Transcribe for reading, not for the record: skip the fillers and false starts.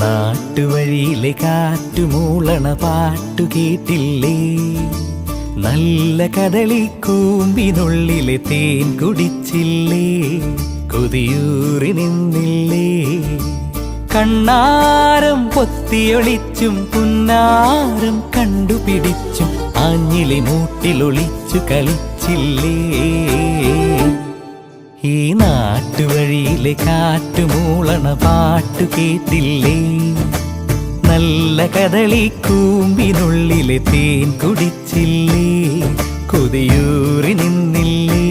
നാട്ടുവഴിയിലെ കാറ്റുമൂളണ പാട്ടു കേട്ടില്ലേ? നല്ല കദളിക്കൂമ്പിനുള്ളിലെ തേൻ കുടിച്ചില്ലേ? കൊതിയൂറി നിന്നില്ലേ? കണ്ണാരം പൊത്തിയൊളിച്ചും പുന്നാരം കണ്ടുപിടിച്ചും ആഞ്ഞിലി മൂട്ടിലൊളിച്ചു കളിച്ചില്ലേ? ഈ നാട്ടുവഴിയിലെ കാറ്റുമൂളണ പാട്ടു കേട്ടില്ലേ? നല്ല കദളിക്കൂമ്പിനുള്ളിലെ തേൻ കുടിച്ചില്ലേ? കൊതിയൂറി നിന്നില്ലേ?